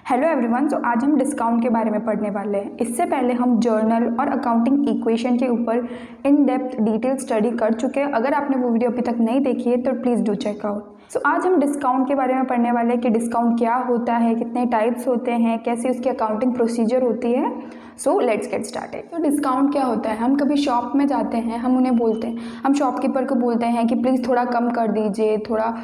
Hello everyone. तो आज हम डिस्काउंट के बारे में पढ़ने वाले हैं। इससे पहले हम जर्नल और अकाउंटिंग इक्वेशन के ऊपर इन डेप्थ डिटेल स्टडी कर चुके हैं। अगर आपने वो वीडियो अभी तक नहीं देखी है तो प्लीज़ डू चेक आउट। सो आज हम डिस्काउंट के बारे में पढ़ने वाले हैं कि डिस्काउंट क्या होता है, कितने टाइप्स होते हैं, कैसे उसकी अकाउंटिंग प्रोसीजर होती है। So let's get started. तो डिस्काउंट क्या होता है? हम कभी शॉप में जाते हैं, हम उन्हें बोलते हैं, हम शॉपकीपर को बोलते हैं कि प्लीज़ थोड़ा कम कर दीजिए, थोड़ा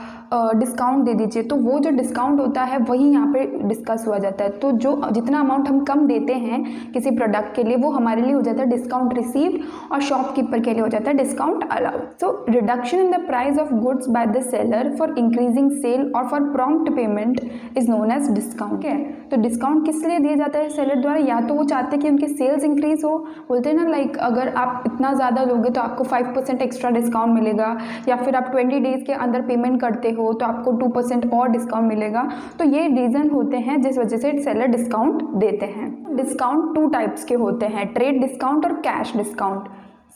डिस्काउंट दे दीजिए। तो वो जो डिस्काउंट होता है वही यहाँ पे डिस्कस हुआ जाता है। तो जो जितना अमाउंट हम कम देते हैं किसी प्रोडक्ट के लिए वो हमारे लिए हो जाता है डिस्काउंट रिसीव्ड, और शॉपकीपर के लिए हो जाता है discount allowed. So reduction in the price of goods by the seller for increasing sale और for prompt payment is known as discount. है तो डिस्काउंट किस लिए दिया जाता है सेलर द्वारा? या तो वो चाहते हैं कि उनकी सेल्स इंक्रीज हो, बोलते हैं ना लाइक अगर आप इतना ज़्यादा लोगे तो आपको 5% एक्स्ट्रा डिस्काउंट मिलेगा, या फिर आप 20 डेज़ के अंदर पेमेंट करते हो तो आपको 2% और डिस्काउंट मिलेगा। तो ये रीज़न होते हैं जिस वजह से सेलर डिस्काउंट देते हैं। डिस्काउंट 2 टाइप्स के होते हैं, ट्रेड डिस्काउंट और कैश डिस्काउंट।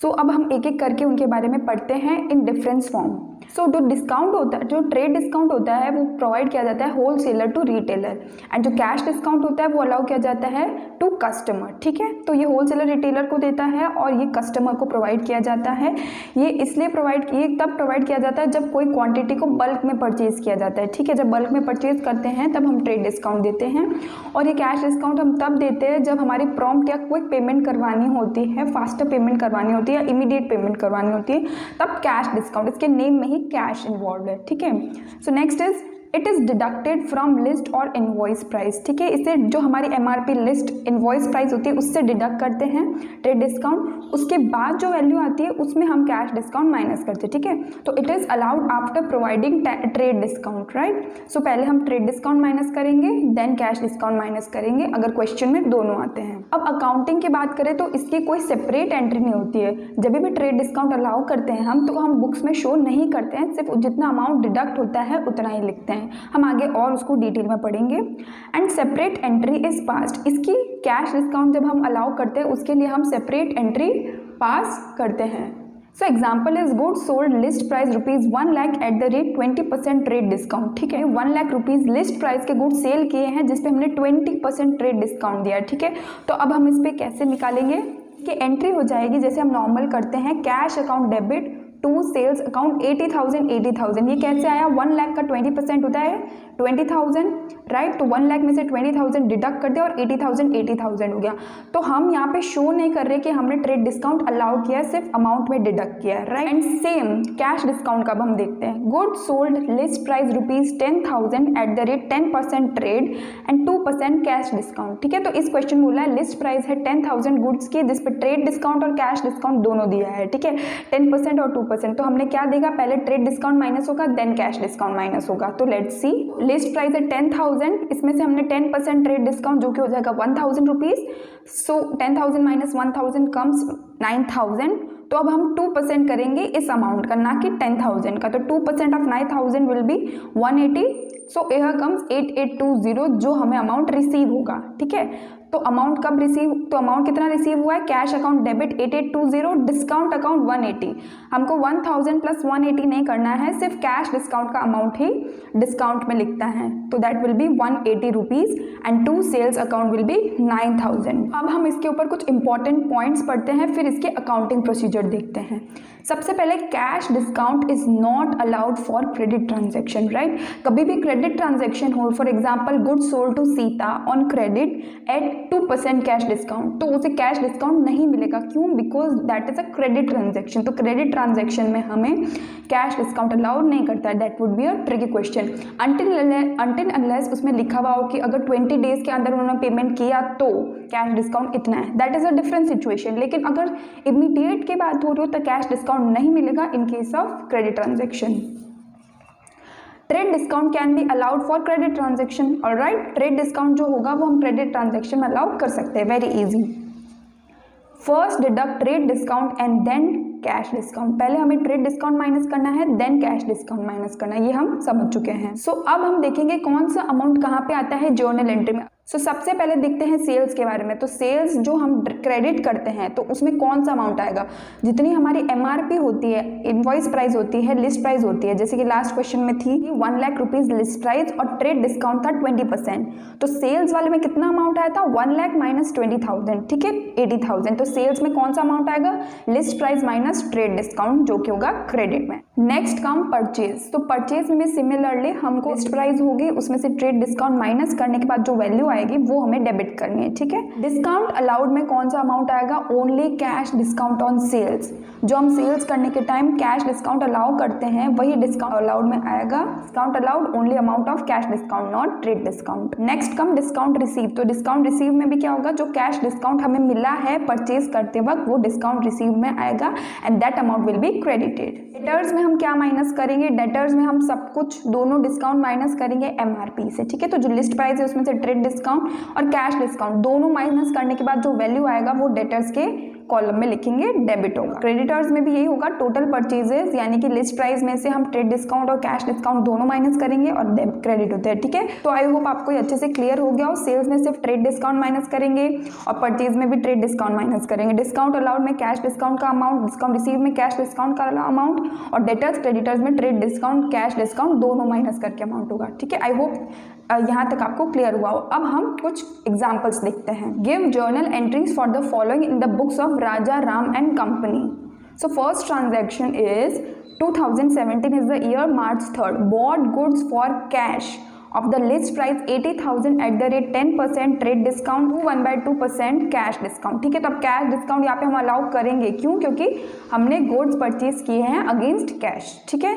सो अब हम एक एक करके उनके बारे में पढ़ते हैं इन डिफरेंस फॉर्म। सो जो डिस्काउंट होता है, जो ट्रेड डिस्काउंट होता है वो प्रोवाइड किया जाता है wholesaler to retailer, and जो कैश डिस्काउंट होता है वो अलाउ किया जाता है टू कस्टमर। ठीक है, तो ये होल सेलर रिटेलर को देता है और ये कस्टमर को प्रोवाइड किया जाता है। ये इसलिए तब प्रोवाइड किया जाता है जब कोई क्वांटिटी को बल्क में परचेज किया जाता है। ठीक है, जब बल्क में परचेज करते हैं तब हम ट्रेड डिस्काउंट देते हैं। और ये कैश डिस्काउंट हम तब देते हैं जब हमारी प्रॉम्प्ट या क्विक पेमेंट करवानी होती है, फास्टर पेमेंट करवानी होती है या इमीडिएट पेमेंट करवानी होती है, तब कैश डिस्काउंट, इसके नेम में ही कैश इन्वॉल्व है। ठीक है, so next is it is deducted from list और इनवॉइस प्राइस। ठीक है, इसे जो हमारी MRP लिस्ट इनवॉइस प्राइस होती है उससे डिडक्ट करते हैं ट्रेड डिस्काउंट। उसके बाद जो वैल्यू आती है उसमें हम कैश डिस्काउंट माइनस करते हैं। ठीक है, तो it is allowed after providing trade discount, right. So पहले हम ट्रेड डिस्काउंट माइनस करेंगे, देन कैश डिस्काउंट माइनस करेंगे अगर क्वेश्चन में दोनों आते हैं। अब अकाउंटिंग की बात करें तो इसकी कोई सेपरेट एंट्री नहीं होती है। जब भी ट्रेड डिस्काउंट अलाउ करते हैं हम, तो हम बुक्स में शो नहीं करते हैं, सिर्फ जितना अमाउंट डिडक्ट होता है उतना ही लिखते हैं। हम आगे और उसको डिटेल में पढ़ेंगे। And separate entry is passed. इसकी कैश डिस्काउंट जब हम अलाउ करते हैं उसके लिए हम सेपरेट एंट्री पास करते हैं। So example is goods sold list price ₹1 lakh at the rate 20% trade discount. ठीक है, 1 लाख रुपीज़ लिस्ट प्राइस के गुड्स सेल किए हैं जिसपे हमने 20% ट्रेड डिस्काउंट दिया। ठीक है, तो अब हम इस पे कैसे निकालेंगे कि एंट्री हो जाएगी जैसे हम नॉर्मल करते हैं, cash account debit to sales account 80,000। ये कैसे आया? 1 लाख का 20% होता है 20,000, राइट। तो 1 लाख में से 20,000 डिडक्ट कर दिया और 80,000 हो गया। तो हम यहाँ पे शो नहीं कर रहे कि हमने ट्रेड डिस्काउंट अलाउ किया है, सिर्फ अमाउंट में डिडक्ट किया है, right. And same cash discount का अब हम देखते हैं। Goods sold list price ₹10,000 at the rate 10% trade and 2% cash discount. ठीक है, तो इस क्वेश्चन में बोला है लिस्ट प्राइस है 10,000 गुड्स की जिस पर ट्रेड डिस्काउंट और कैश डिस्काउंट दोनों दिया है। ठीक है, 10% और 2%। तो हमने क्या देगा, पहले ट्रेड डिस्काउंट माइनस होगा देन कैश डिस्काउंट माइनस होगा। तो लेट्स सी, लिस्ट प्राइस है 10,000, इसमें से हमने 10% ट्रेड डिस्काउंट जो कि हो जाएगा 1,000 रुपीज़। सो 10,000 माइनस 1,000 कम्स 9,000। तो अब हम 2% करेंगे इस अमाउंट का, ना कि 10,000 का। तो 2% ऑफ 9,000 विल बी 180। सो यह कम्स 8820 जो हमें अमाउंट रिसीव होगा। ठीक है, तो अमाउंट कब रिसीव, तो अमाउंट कितना रिसीव हुआ है? Cash account debit 8820, discount account 180। हमको 1,000 प्लस 180 नहीं करना है, सिर्फ कैश डिस्काउंट का अमाउंट ही डिस्काउंट में लिखता है। तो that will be 180 rupees and to sales account will be 9,000। अब हम इसके ऊपर कुछ इंपॉर्टेंट पॉइंट्स पढ़ते हैं, फिर इसके अकाउंटिंग प्रोसीजर देखते हैं। सबसे पहले cash discount is not allowed for credit transaction, right. कभी भी क्रेडिट ट्रांजेक्शन हो, for example goods sold to Sita on credit at 2% cash discount, तो उसे कैश डिस्काउंट नहीं मिलेगा। क्यों? Because that is a credit transaction. तो क्रेडिट ट्रांजेक्शन में हमें कैश डिस्काउंट अलाउड नहीं करता है। That would be a tricky question until unless उसमें लिखा हुआ हो कि अगर 20 डेज के अंदर उन्होंने पेमेंट किया तो कैश डिस्काउंट इतना है, that is a different situation. लेकिन अगर इमीडिएट की बात हो रही हो तो कैश डिस्काउंट नहीं मिलेगा in case of credit transaction. Trade discount can be allowed for credit transaction, alright. Trade discount जो होगा वो हम क्रेडिट ट्रांजेक्शन में अलाउ कर सकते हैं, very easy. First deduct trade discount and then cash discount. पहले हमें ट्रेड डिस्काउंट माइनस करना है, देन कैश डिस्काउंट माइनस करना है, ये हम समझ चुके हैं। सो अब हम देखेंगे कौन सा अमाउंट कहाँ पे आता है जर्नल एंट्री में। सबसे पहले देखते हैं सेल्स के बारे में। तो सेल्स जो हम क्रेडिट करते हैं तो उसमें कौन सा अमाउंट आएगा, जितनी हमारी एमआरपी होती है, इनवॉइस प्राइस होती है, लिस्ट प्राइस होती है, जैसे कि लास्ट क्वेश्चन में थी 1 लाख रुपीज लिस्ट प्राइस और ट्रेड डिस्काउंट था 20%। तो सेल्स वाले में कितना अमाउंट आया था, 1 लाख माइनस 20,000, ठीक है 80,000। तो सेल्स में कौन सा अमाउंट आएगा, list price minus trade discount, जो कि होगा क्रेडिट में। Next come purchase. तो परचेज में सिमिलरली हमको लिस्ट प्राइस होगी, उसमें से ट्रेड डिस्काउंट माइनस करने के बाद जो वैल्यू आएगी वो हमें डेबिट करनी है, ठीक है। डिस्काउंट अलाउड में कौन सा अमाउंट आएगा, only cash discount on sales. जो हम सेल्स करने के टाइम कैश डिस्काउंट अलाउ करते हैं वही डिस्काउंट अलाउड में आएगा। Discount allowed only amount of cash discount, not trade discount. Next come discount receive. तो डिस्काउंट रिसीव में भी क्या होगा, जो कैश डिस्काउंट हमें मिला है परचेज करते वक्त वो डिस्काउंट रिसीव में आएगा and that amount will be credited. Debtors में हम क्या माइनस करेंगे, डेटर्स में हम सब कुछ दोनों डिस्काउंट माइनस करेंगे एमआरपी से, ठीक है। तो जो लिस्ट प्राइस है उसमें से ट्रेड डिस्काउंट और कैश डिस्काउंट दोनों माइनस करने के बाद जो वैल्यू आएगा वो डेटर्स के कॉलम में लिखेंगे, डेबिट होगा। क्रेडिटर्स में भी यही होगा, टोटल परचेजेस यानी कि लिस्ट प्राइस में से हम ट्रेड डिस्काउंट और कैश डिस्काउंट दोनों माइनस करेंगे और क्रेडिट होते हैं, ठीक है। तो आई होप आपको अच्छे से क्लियर हो गया हो। सेल्स में सिर्फ ट्रेड डिस्काउंट माइनस करेंगे और परचेज में भी ट्रेड डिस्काउंट माइनस करेंगे। डिस्काउंट अलाउड में कैश डिस्काउंट का अमाउंट, डिस्काउंट रिसीव में कैश डिस्काउंट का अमाउंट और डेटर्स क्रेडिटर्स में ट्रेड डिस्काउंट कैश डिस्काउंट दोनों माइनस करके अमाउंट होगा, ठीक है। आई होप यहाँ तक आपको क्लियर हुआ हो। अब हम कुछ एग्जाम्पल्स देखते हैं। Give journal entries for the following in the books of Raja Ram and company. So first transaction is 2017 is the year March 3rd. Bought goods for cash of the list price 80,000 at the rate 10% trade discount to 1/2% cash discount, ठीक है। तो अब cash discount यहाँ पे हम allow करेंगे, क्यों, क्योंकि हमने गुड्स परचेज किए हैं अगेंस्ट कैश, ठीक है।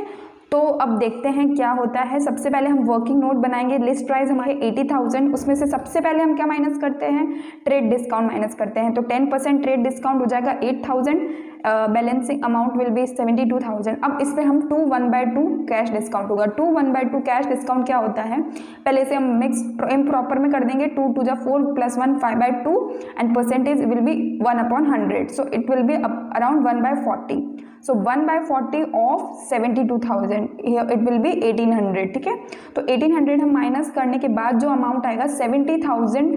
तो अब देखते हैं क्या होता है। सबसे पहले हम वर्किंग नोट बनाएंगे। लिस्ट प्राइस हमारे 80,000, उसमें से सबसे पहले हम क्या माइनस करते हैं, ट्रेड डिस्काउंट माइनस करते हैं। तो 10% ट्रेड डिस्काउंट हो जाएगा 8,000, बैलेंसिंग अमाउंट विल बी 72,000। अब इस पे हम 2/2 कैश डिस्काउंट होगा। 2/2 कैश डिस्काउंट क्या होता है, पहले से हम मिक्स इम्प्रॉपर में कर देंगे। 2 2 4 + 1 5/2 and percentage will be 1/100, so it will be around 1/40। So 1/40 of 72,000, it will be 1800, ठीक है। तो 1800 हम माइनस करने के बाद जो अमाउंट आएगा 70,000,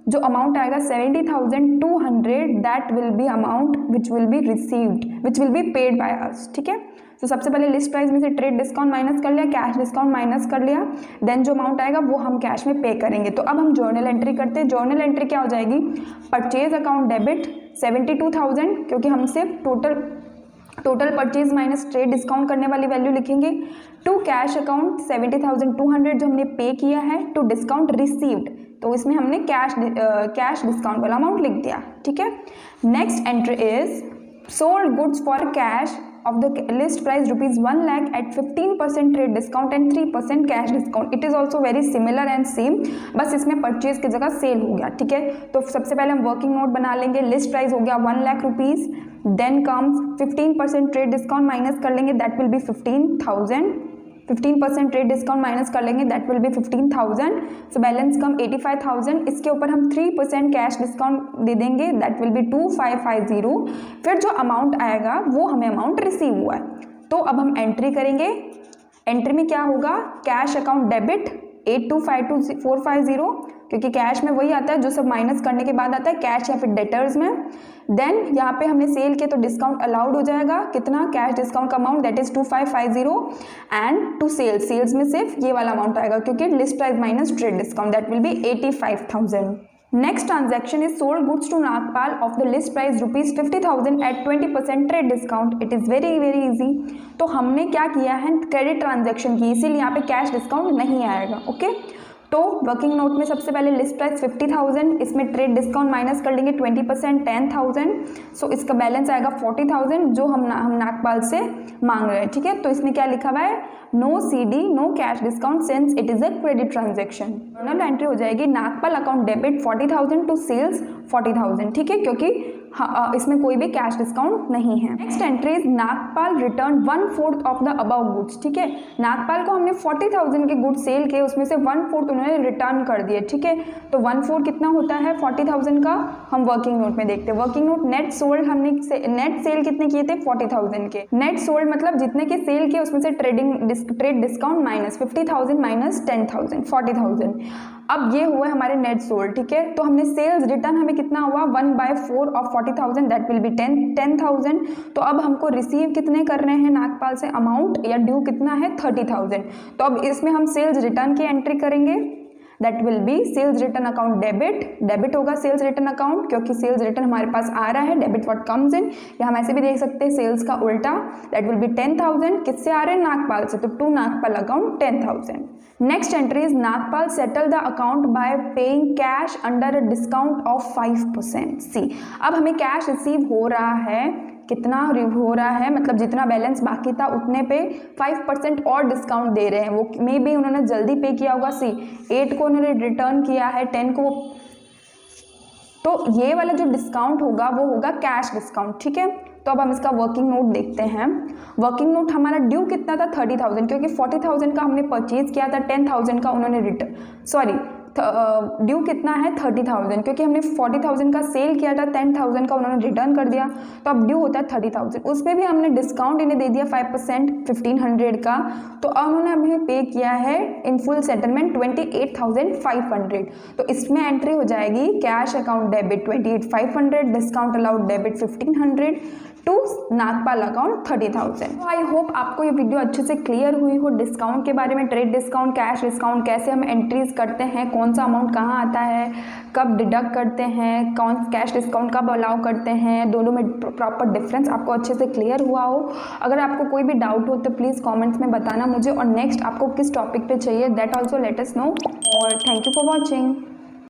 जो अमाउंट आएगा 70,200, that will B amount which will be received, which will be paid by us, ठीक है। तो सबसे पहले लिस्ट प्राइस में से ट्रेड डिस्काउंट माइनस कर लिया, कैश डिस्काउंट माइनस कर लिया, देन जो अमाउंट आएगा वो हम कैश में पे करेंगे। तो अब हम जर्नल एंट्री करते हैं। जर्नल एंट्री क्या हो जाएगी, परचेज अकाउंट डेबिट 72,000, क्योंकि हम सिर्फ total purchase minus trade discount करने वाली वैल्यू लिखेंगे। टू कैश अकाउंट 70,200 जो हमने पे किया है, टू डिस्काउंट रिसीव्ड, तो इसमें हमने कैश डिस्काउंट वाला अमाउंट लिख दिया, ठीक है। Next entry is sold goods for cash of the list price rupees 1 lakh at 15% trade discount and 3% cash discount. It is also very similar and same, बस इसमें परचेज की जगह सेल हो गया, ठीक है। तो सबसे पहले हम वर्किंग नोट बना लेंगे। लिस्ट प्राइस हो गया 1 lakh rupees, then comes 15% trade discount minus कर लेंगे, that will be 15,000। 15% trade discount minus कर लेंगे, that will be 15,000। So balance come 85,000। इसके ऊपर हम 3% कैश डिस्काउंट दे देंगे, दैट विल बी 2550। फिर जो अमाउंट आएगा वो हमें अमाउंट रिसीव हुआ है। तो अब हम एंट्री करेंगे। एंट्री में क्या होगा, कैश अकाउंट डेबिट 8252,450, क्योंकि कैश में वही आता है जो सब माइनस करने के बाद आता है, कैश या फिर डेटर्स में। देन यहाँ पे हमने सेल किया तो डिस्काउंट अलाउड हो जाएगा, कितना, कैश डिस्काउंट का amount that is 2550 and to sales में सिर्फ ये वाला अमाउंट आएगा, क्योंकि list price minus trade discount that will be 85,000। Next transaction is sold goods to Nagpal of the list price rupees 50,000 at 20% trade discount. It is very very easy. तो हमने क्या किया है, क्रेडिट ट्रांजैक्शन की, इसीलिए यहाँ पे कैश डिस्काउंट नहीं आएगा, ओके। तो वर्किंग नोट में सबसे पहले लिस्ट प्राइस 50,000, इसमें ट्रेड डिस्काउंट माइनस कर लेंगे 20% 10,000, सो इसका बैलेंस आएगा 40,000 जो हम नागपाल से मांग रहे हैं, ठीक है। तो इसमें क्या लिखा हुआ है, no CD no cash discount since it is a credit transaction. Journal entry हो जाएगी Nagpal account debit 40,000 to sales 40,000, ठीक है, क्योंकि इसमें कोई भी कैश डिस्काउंट नहीं है। Next entry is Nagpal return 1/4 of the above goods, ठीक है। नागपाल को हमने 40,000 के गुड्स सेल किए, उसमें से 1/4 उन्होंने रिटर्न कर दिए, ठीक है। तो 1/4 कितना होता है 40,000 का, हम वर्किंग नोट में देखते हैं। वर्किंग नोट नेट सोल्ड, हमने नेट सेल कितने किए थे 40,000 के। नेट सोल्ड मतलब जितने के सेल किए उसमें से ट्रेड डिस्काउंट माइनस 50,000 माइनस 10,000 40,000। अब ये हुआ हमारे नेट सोल्ड, ठीक है। तो हमने सेल्स रिटर्न हमें कितना हुआ 1/4 ऑफ 40,000 दैट विल बी 10,000। तो अब हमको रिसीव कितने करने हैं नागपाल से अमाउंट या ड्यू कितना है 30,000। तो अब इसमें हम सेल्स रिटर्न की एंट्री करेंगे, that will be sales return account debit होगा सेल्स रिटर्न अकाउंट, क्योंकि सेल्स रिटर्न हमारे पास आ रहा है, डेबिट व्हाट कम्स इन, या हम ऐसे भी देख सकते हैं सेल्स का उल्टा, दैट विल बी 10,000 किससे आ रहे हैं नागपाल से, तो to Nagpal account 10,000। Next entry is Nagpal settle the account by paying cash under a discount of 5%। See अब हमें कैश रिसीव हो रहा है, कितना हो रहा है मतलब जितना बैलेंस बाकी था उतने पे 5% और डिस्काउंट दे रहे हैं। वो मे बी उन्होंने जल्दी पे किया होगा, सी 8 को उन्होंने रिटर्न किया है, 10 को, तो ये वाला जो डिस्काउंट होगा वो होगा कैश डिस्काउंट, ठीक है। तो अब हम इसका वर्किंग नोट देखते हैं। वर्किंग नोट हमारा ड्यू कितना था 30,000, क्योंकि 40,000 का हमने परचेज किया था, 10,000 का उन्होंने ड्यू कितना है 30,000, क्योंकि हमने 40,000 का सेल किया था, 10,000 का उन्होंने रिटर्न कर दिया, तो अब ड्यू होता है 30,000। उसमें भी हमने डिस्काउंट इन्हें दे दिया 5% 1,500 का, तो अब उन्होंने हमें पे किया है इन फुल सेटलमेंट 28,500। तो इसमें एंट्री हो जाएगी cash account debit 28,500, discount allowed debit 1,500 to Nagpal account 30,000। I hope आपको ये वीडियो अच्छे से क्लियर हुई हो डिस्काउंट के बारे में, ट्रेड डिस्काउंट, कैश डिस्काउंट, कैसे हम एंट्रीज करते हैं, कौन सा अमाउंट कहाँ आता है, कब डिडक्ट करते हैं, कौन कैश डिस्काउंट कब अलाउ करते हैं, दोनों में प्रॉपर डिफरेंस आपको अच्छे से क्लियर हुआ हो। अगर आपको कोई भी डाउट हो तो प्लीज़ कॉमेंट्स में बताना मुझे, और नेक्स्ट आपको किस टॉपिक पे चाहिए that also let us know, और थैंक यू फॉर वॉचिंग।